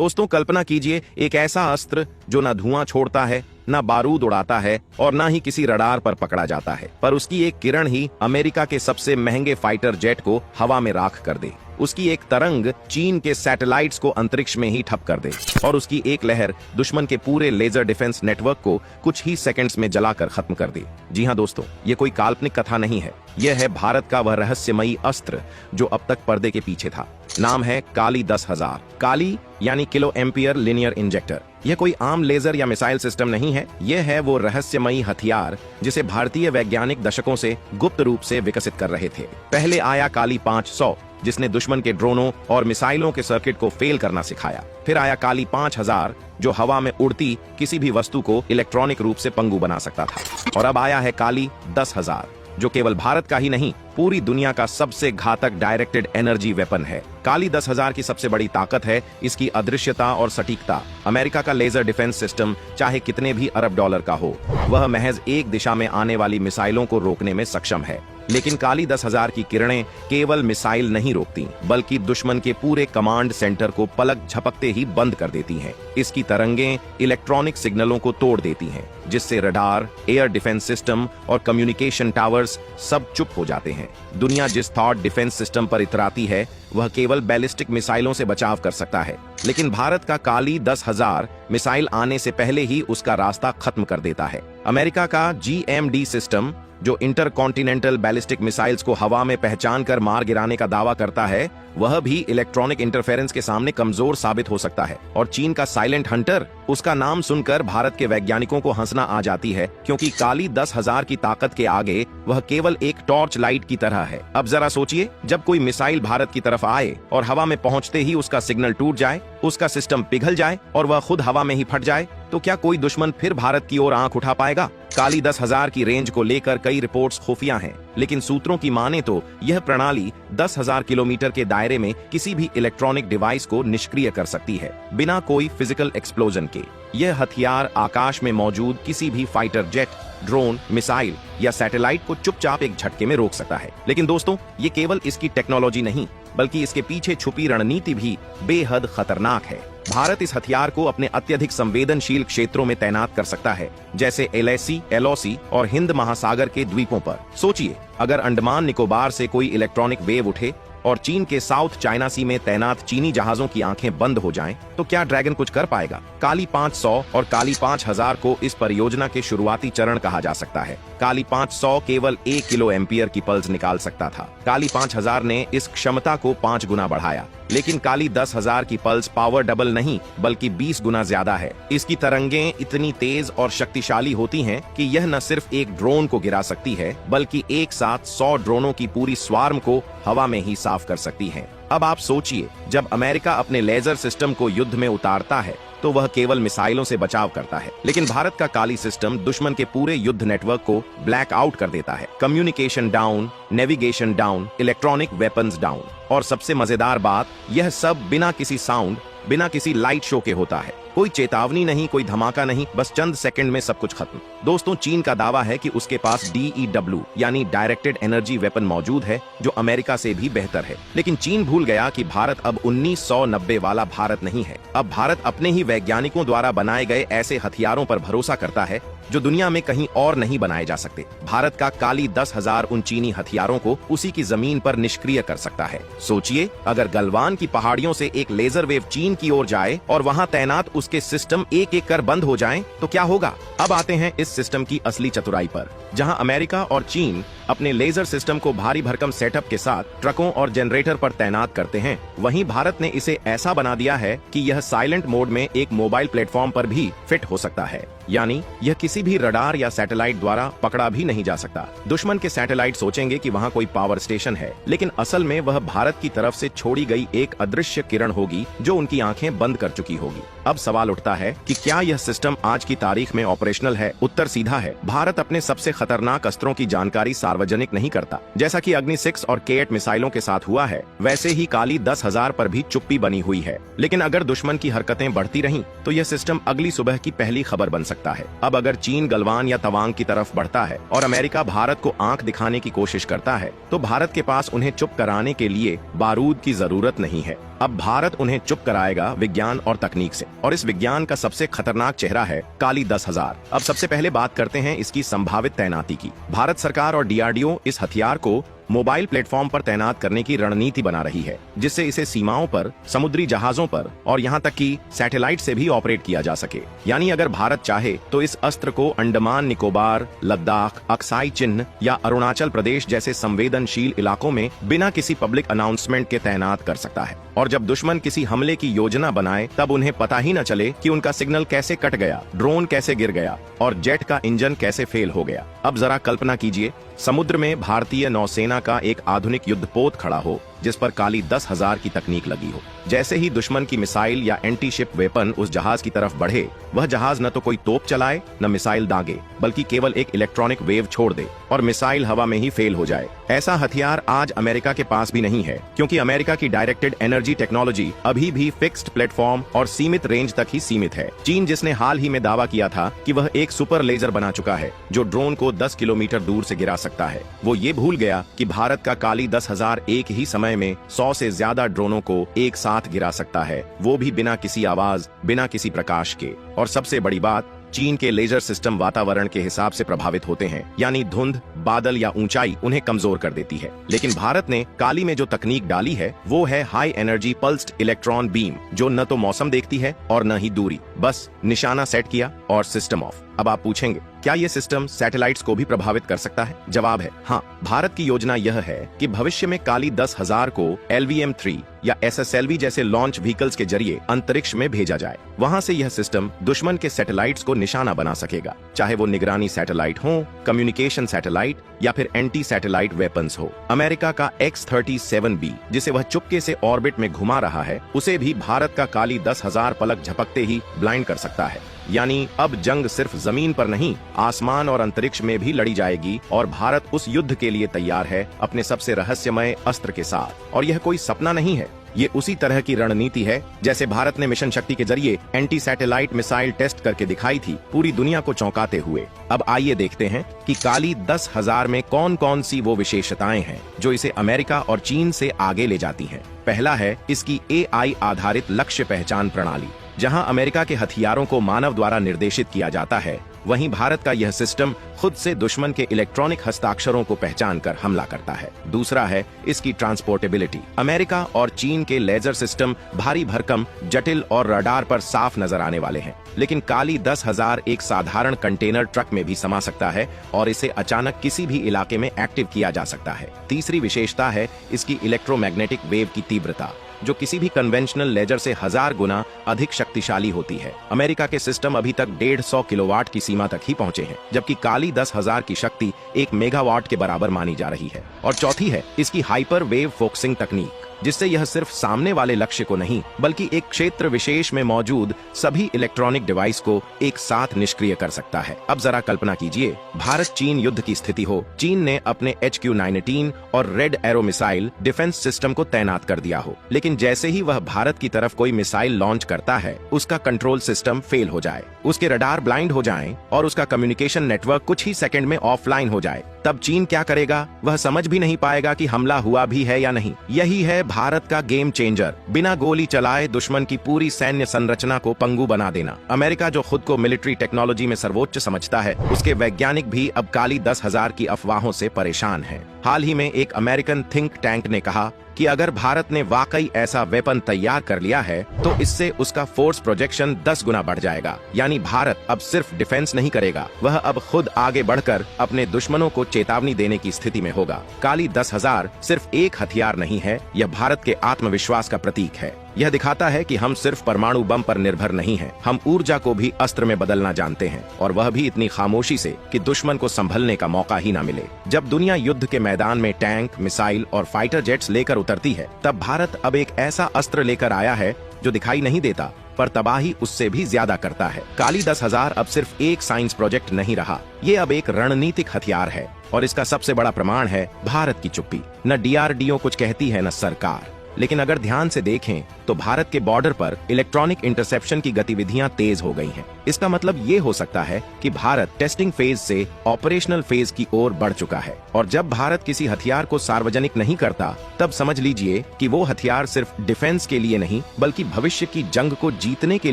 दोस्तों कल्पना कीजिए एक ऐसा अस्त्र जो न धुआं छोड़ता है, न बारूद उड़ाता है और न ही किसी रडार पर पकड़ा जाता है, पर उसकी एक किरण ही अमेरिका के सबसे महंगे फाइटर जेट को हवा में राख कर दे। उसकी एक तरंग चीन के सैटेलाइट्स को अंतरिक्ष में ही ठप कर दे और उसकी एक लहर दुश्मन के पूरे लेजर डिफेंस नेटवर्क को कुछ ही सेकंड्स में जलाकर खत्म कर दे। जी हाँ दोस्तों, ये कोई काल्पनिक कथा नहीं है, यह है भारत का वह रहस्यमयी अस्त्र जो अब तक पर्दे के पीछे था। नाम है काली 10,000। काली यानी किलो एम्पियर लिनियर इंजेक्टर। यह कोई आम लेजर या मिसाइल सिस्टम नहीं है, यह है वो रहस्यमयी हथियार जिसे भारतीय वैज्ञानिक दशकों से गुप्त रूप से विकसित कर रहे थे। पहले आया काली 500 जिसने दुश्मन के ड्रोनों और मिसाइलों के सर्किट को फेल करना सिखाया। फिर आया काली 5000 जो हवा में उड़ती किसी भी वस्तु को इलेक्ट्रॉनिक रूप से पंगु बना सकता था। और अब आया है काली 10,000 जो केवल भारत का ही नहीं पूरी दुनिया का सबसे घातक डायरेक्टेड एनर्जी वेपन है। काली 10,000 की सबसे बड़ी ताकत है इसकी अदृश्यता और सटीकता। अमेरिका का लेजर डिफेंस सिस्टम चाहे कितने भी अरब डॉलर का हो, वह महज एक दिशा में आने वाली मिसाइलों को रोकने में सक्षम है। लेकिन काली 10,000 की किरणें केवल मिसाइल नहीं रोकती, बल्कि दुश्मन के पूरे कमांड सेंटर को पलक झपकते ही बंद कर देती हैं। इसकी तरंगें इलेक्ट्रॉनिक सिग्नलों को तोड़ देती हैं, जिससे रडार, एयर डिफेंस सिस्टम और कम्युनिकेशन टावर्स सब चुप हो जाते हैं। दुनिया जिस थॉट डिफेंस सिस्टम पर इतराती है वह केवल बैलिस्टिक मिसाइलों से बचाव कर सकता है, लेकिन भारत का काली 10,000 मिसाइल आने से पहले ही उसका रास्ता खत्म कर देता है। अमेरिका का GMD सिस्टम जो इंटरकॉन्टिनेंटल बैलिस्टिक मिसाइल्स को हवा में पहचान कर मार गिराने का दावा करता है, वह भी इलेक्ट्रॉनिक इंटरफेरेंस के सामने कमजोर साबित हो सकता है। और चीन का साइलेंट हंटर, उसका नाम सुनकर भारत के वैज्ञानिकों को हंसना आ जाती है, क्योंकि काली 10,000 की ताकत के आगे वह केवल एक टॉर्च लाइट की तरह है। अब जरा सोचिए, जब कोई मिसाइल भारत की तरफ आए और हवा में पहुंचते ही उसका सिग्नल टूट जाए, उसका सिस्टम पिघल जाए और वह खुद हवा में ही फट जाए, तो क्या कोई दुश्मन फिर भारत की ओर आंख उठा पाएगा? काली 10,000 की रेंज को लेकर कई रिपोर्ट्स खुफिया हैं, लेकिन सूत्रों की माने तो यह प्रणाली 10,000 किलोमीटर के दायरे में किसी भी इलेक्ट्रॉनिक डिवाइस को निष्क्रिय कर सकती है, बिना कोई फिजिकल एक्सप्लोजन के। यह हथियार आकाश में मौजूद किसी भी फाइटर जेट, ड्रोन, मिसाइल या सैटेलाइट को चुपचाप एक झटके में रोक सकता है। लेकिन दोस्तों, ये केवल इसकी टेक्नोलॉजी नहीं, बल्कि इसके पीछे छुपी रणनीति भी बेहद खतरनाक है। भारत इस हथियार को अपने अत्यधिक संवेदनशील क्षेत्रों में तैनात कर सकता है, जैसे LAC, LOC और हिंद महासागर के द्वीपों पर। सोचिए, अगर अंडमान निकोबार से कोई इलेक्ट्रॉनिक वेव उठे और चीन के साउथ चाइना सी में तैनात चीनी जहाजों की आंखें बंद हो जाएं, तो क्या ड्रैगन कुछ कर पाएगा? काली 500 और काली 5000 को इस परियोजना के शुरुआती चरण कहा जा सकता है। काली 500 केवल 1 किलो एम्पियर की पल्स निकाल सकता था। काली 5000 ने इस क्षमता को 5 गुना बढ़ाया, लेकिन काली 10,000 की पल्स पावर डबल नहीं बल्कि 20 गुना ज्यादा है। इसकी तरंगें इतनी तेज और शक्तिशाली होती हैं कि यह न सिर्फ एक ड्रोन को गिरा सकती है, बल्कि एक साथ 100 ड्रोनों की पूरी स्वार्म को हवा में ही साफ कर सकती है। अब आप सोचिए, जब अमेरिका अपने लेजर सिस्टम को युद्ध में उतारता है तो वह केवल मिसाइलों से बचाव करता है, लेकिन भारत का काली सिस्टम दुश्मन के पूरे युद्ध नेटवर्क को ब्लैक आउट कर देता है। Communication down, navigation down, electronic weapons down, और सबसे मजेदार बात, यह सब बिना किसी साउंड, बिना किसी लाइट शो के होता है। कोई चेतावनी नहीं, कोई धमाका नहीं, बस चंद सेकंड में सब कुछ खत्म। दोस्तों, चीन का दावा है कि उसके पास DEW यानी डायरेक्टेड एनर्जी वेपन मौजूद है, जो अमेरिका से भी बेहतर है। लेकिन चीन भूल गया कि भारत अब 1990 वाला भारत नहीं है। अब भारत अपने ही वैज्ञानिकों द्वारा बनाए गए ऐसे हथियारों पर भरोसा करता है जो दुनिया में कहीं और नहीं बनाए जा सकते। भारत का काली 10,000 उन चीनी हथियारों को उसी की जमीन पर निष्क्रिय कर सकता है। सोचिए, अगर गलवान की पहाड़ियों से एक लेजर वेव चीन की ओर जाए और वहां तैनात उसके सिस्टम एक एक कर बंद हो जाएं, तो क्या होगा? अब आते हैं इस सिस्टम की असली चतुराई पर। जहां अमेरिका और चीन अपने लेजर सिस्टम को भारी भरकम सेटअप के साथ ट्रकों और जनरेटर पर तैनात करते हैं, वहीं भारत ने इसे ऐसा बना दिया है कि यह साइलेंट मोड में एक मोबाइल प्लेटफॉर्म पर भी फिट हो सकता है। यानी यह किसी भी रडार या सैटेलाइट द्वारा पकड़ा भी नहीं जा सकता। दुश्मन के सैटेलाइट सोचेंगे कि वहां कोई पावर स्टेशन है, लेकिन असल में वह भारत की तरफ से छोड़ी गई एक अदृश्य किरण होगी जो उनकी आंखें बंद कर चुकी होगी। अब सवाल उठता है कि क्या यह सिस्टम आज की तारीख में ऑपरेशनल है? उत्तर सीधा है, भारत अपने सबसे खतरनाक अस्त्रों की जानकारी सार्वजनिक नहीं करता। जैसा कि अग्नि 6 और K8 मिसाइलों के साथ हुआ है, वैसे ही काली 10,000 पर भी चुप्पी बनी हुई है। लेकिन अगर दुश्मन की हरकतें बढ़ती रहीं, तो यह सिस्टम अगली सुबह की पहली खबर बन सकता है। अब अगर चीन गलवान या तवांग की तरफ बढ़ता है और अमेरिका भारत को आंख दिखाने की कोशिश करता है, तो भारत के पास उन्हें चुप कराने के लिए बारूद की जरूरत नहीं है, अब भारत उन्हें चुप कराएगा विज्ञान और तकनीक से, और इस विज्ञान का सबसे खतरनाक चेहरा है काली 10,000। अब सबसे पहले बात करते हैं इसकी संभावित तैनाती की। भारत सरकार और DRDO इस हथियार को मोबाइल प्लेटफॉर्म पर तैनात करने की रणनीति बना रही है, जिससे इसे सीमाओं पर, समुद्री जहाजों पर और यहां तक कि सैटेलाइट से भी ऑपरेट किया जा सके। यानी अगर भारत चाहे तो इस अस्त्र को अंडमान निकोबार, लद्दाख, अक्साई चिन्ह या अरुणाचल प्रदेश जैसे संवेदनशील इलाकों में बिना किसी पब्लिक अनाउंसमेंट के तैनात कर सकता है। और जब दुश्मन किसी हमले की योजना बनाए तब उन्हें पता ही न चले कि उनका सिग्नल कैसे कट गया, ड्रोन कैसे गिर गया और जेट का इंजन कैसे फेल हो गया। अब जरा कल्पना कीजिए, समुद्र में भारतीय नौसेना का एक आधुनिक युद्धपोत खड़ा हो जिस पर काली 10,000 की तकनीक लगी हो। जैसे ही दुश्मन की मिसाइल या एंटी शिप वेपन उस जहाज की तरफ बढ़े, वह जहाज न तो कोई तोप चलाए न मिसाइल दागे, बल्कि केवल एक इलेक्ट्रॉनिक वेव छोड़ दे और मिसाइल हवा में ही फेल हो जाए। ऐसा हथियार आज अमेरिका के पास भी नहीं है, क्योंकि अमेरिका की डायरेक्टेड एनर्जी टेक्नोलॉजी अभी भी फिक्स्ड प्लेटफॉर्म और सीमित रेंज तक ही सीमित है। चीन, जिसने हाल ही में दावा किया था कि वह एक सुपर लेजर बना चुका है जो ड्रोन को 10 किलोमीटर दूर से गिरा सकता है, वो ये भूल गया कि भारत का काली 10,000 एक ही समय में 100 से ज्यादा ड्रोनों को एक साथ गिरा सकता है, वो भी बिना किसी आवाज, बिना किसी प्रकाश के। और सबसे बड़ी बात, चीन के लेजर सिस्टम वातावरण के हिसाब से प्रभावित होते हैं, यानी धुंध, बादल या ऊंचाई उन्हें कमजोर कर देती है। लेकिन भारत ने काली में जो तकनीक डाली है वो है high energy pulsed electron beam, जो न तो मौसम देखती है और न ही दूरी, बस निशाना सेट किया और सिस्टम ऑफ। अब आप पूछेंगे, क्या ये सिस्टम सैटेलाइट्स को भी प्रभावित कर सकता है? जवाब है हाँ। भारत की योजना यह है कि भविष्य में काली 10,000 को LVM-3 या SSLV जैसे लॉन्च व्हीकल्स के जरिए अंतरिक्ष में भेजा जाए। वहां से यह सिस्टम दुश्मन के सैटेलाइट्स को निशाना बना सकेगा, चाहे वो निगरानी सैटेलाइट हो, कम्युनिकेशन सैटेलाइट या फिर एंटी सैटेलाइट वेपन्स हो। अमेरिका का X-37B, जिसे वह चुपके से ऑर्बिट में घुमा रहा है, उसे भी भारत का काली 10,000 पलक झपकते ही ब्लाइंड कर सकता है। यानी अब जंग सिर्फ जमीन पर नहीं, आसमान और अंतरिक्ष में भी लड़ी जाएगी, और भारत उस युद्ध के लिए तैयार है अपने सबसे रहस्यमय अस्त्र के साथ। और यह कोई सपना नहीं है, ये उसी तरह की रणनीति है जैसे भारत ने मिशन शक्ति के जरिए एंटी सैटेलाइट मिसाइल टेस्ट करके दिखाई थी, पूरी दुनिया को चौंकाते हुए। अब आइए देखते हैं कि काली 10,000 में कौन कौन सी वो विशेषताएं हैं जो इसे अमेरिका और चीन से आगे ले जाती हैं। पहला है इसकी AI आधारित लक्ष्य पहचान प्रणाली। जहां अमेरिका के हथियारों को मानव द्वारा निर्देशित किया जाता है, वहीं भारत का यह सिस्टम खुद से दुश्मन के इलेक्ट्रॉनिक हस्ताक्षरों को पहचान कर हमला करता है। दूसरा है इसकी ट्रांसपोर्टेबिलिटी। अमेरिका और चीन के लेजर सिस्टम भारी भरकम, जटिल और रडार पर साफ नजर आने वाले हैं, लेकिन काली 10,000 एक साधारण कंटेनर ट्रक में भी समा सकता है और इसे अचानक किसी भी इलाके में एक्टिव किया जा सकता है। तीसरी विशेषता है इसकी इलेक्ट्रोमैग्नेटिक वेव की तीव्रता, जो किसी भी कन्वेंशनल लेजर से 1000 गुना अधिक शक्तिशाली होती है। अमेरिका के सिस्टम अभी तक 150 किलोवाट की सीमा तक ही पहुंचे हैं, जबकि काली 10,000 की शक्ति 1 मेगावाट के बराबर मानी जा रही है। और चौथी है इसकी हाइपर वेव फोकसिंग तकनीक, जिससे यह सिर्फ सामने वाले लक्ष्य को नहीं, बल्कि एक क्षेत्र विशेष में मौजूद सभी इलेक्ट्रॉनिक डिवाइस को एक साथ निष्क्रिय कर सकता है। अब जरा कल्पना कीजिए, भारत चीन युद्ध की स्थिति हो, चीन ने अपने HQ-19 और red arrow missile defence system को तैनात कर दिया हो, लेकिन जैसे ही वह भारत की तरफ कोई मिसाइल लॉन्च करता है, उसका कंट्रोल सिस्टम फेल हो जाए, उसके रडार ब्लाइंड हो जाएं और उसका कम्युनिकेशन नेटवर्क कुछ ही सेकंड में ऑफलाइन हो जाए, तब चीन क्या करेगा? वह समझ भी नहीं पाएगा कि हमला हुआ भी है या नहीं। यही है भारत का गेम चेंजर, बिना गोली चलाए दुश्मन की पूरी सैन्य संरचना को पंगु बना देना। अमेरिका, जो खुद को मिलिट्री टेक्नोलॉजी में सर्वोच्च समझता है, उसके वैज्ञानिक भी अब काली 10,000 की अफवाहों से परेशान हैं। हाल ही में एक अमेरिकन थिंक टैंक ने कहा कि अगर भारत ने वाकई ऐसा वेपन तैयार कर लिया है तो इससे उसका फोर्स प्रोजेक्शन 10 गुना बढ़ जाएगा। यानी भारत अब सिर्फ डिफेंस नहीं करेगा, वह अब खुद आगे बढ़कर अपने दुश्मनों को चेतावनी देने की स्थिति में होगा। काली 10,000 सिर्फ एक हथियार नहीं है, यह भारत के आत्मविश्वास का प्रतीक है। यह दिखाता है कि हम सिर्फ परमाणु बम पर निर्भर नहीं हैं, हम ऊर्जा को भी अस्त्र में बदलना जानते हैं, और वह भी इतनी खामोशी से कि दुश्मन को संभलने का मौका ही ना मिले। जब दुनिया युद्ध के मैदान में टैंक, मिसाइल और फाइटर जेट्स लेकर उतरती है, तब भारत अब एक ऐसा अस्त्र लेकर आया है जो दिखाई नहीं देता, पर तबाही उससे भी ज्यादा करता है। काली 10,000 अब सिर्फ एक साइंस प्रोजेक्ट नहीं रहा, ये अब एक रणनीतिक हथियार है, और इसका सबसे बड़ा प्रमाण है भारत की चुप्पी। न DRDO कुछ कहती है, न सरकार। लेकिन अगर ध्यान से देखें तो भारत के बॉर्डर पर इलेक्ट्रॉनिक इंटरसेप्शन की गतिविधियां तेज हो गई हैं। इसका मतलब ये हो सकता है कि भारत टेस्टिंग फेज से ऑपरेशनल फेज की ओर बढ़ चुका है, और जब भारत किसी हथियार को सार्वजनिक नहीं करता तब समझ लीजिए कि वो हथियार सिर्फ डिफेंस के लिए नहीं बल्कि भविष्य की जंग को जीतने के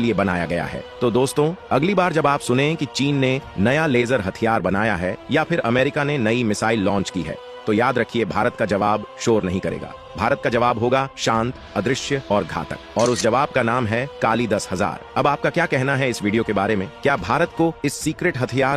लिए बनाया गया है। तो दोस्तों, अगली बार जब आप सुने कि चीन ने नया लेजर हथियार बनाया है या फिर अमेरिका ने नई मिसाइल लॉन्च की है, तो याद रखिए भारत का जवाब शोर नहीं करेगा। भारत का जवाब होगा शांत, अदृश्य और घातक, और उस जवाब का नाम है काली 10,000। अब आपका क्या कहना है इस वीडियो के बारे में? क्या भारत को इस सीक्रेट हथियार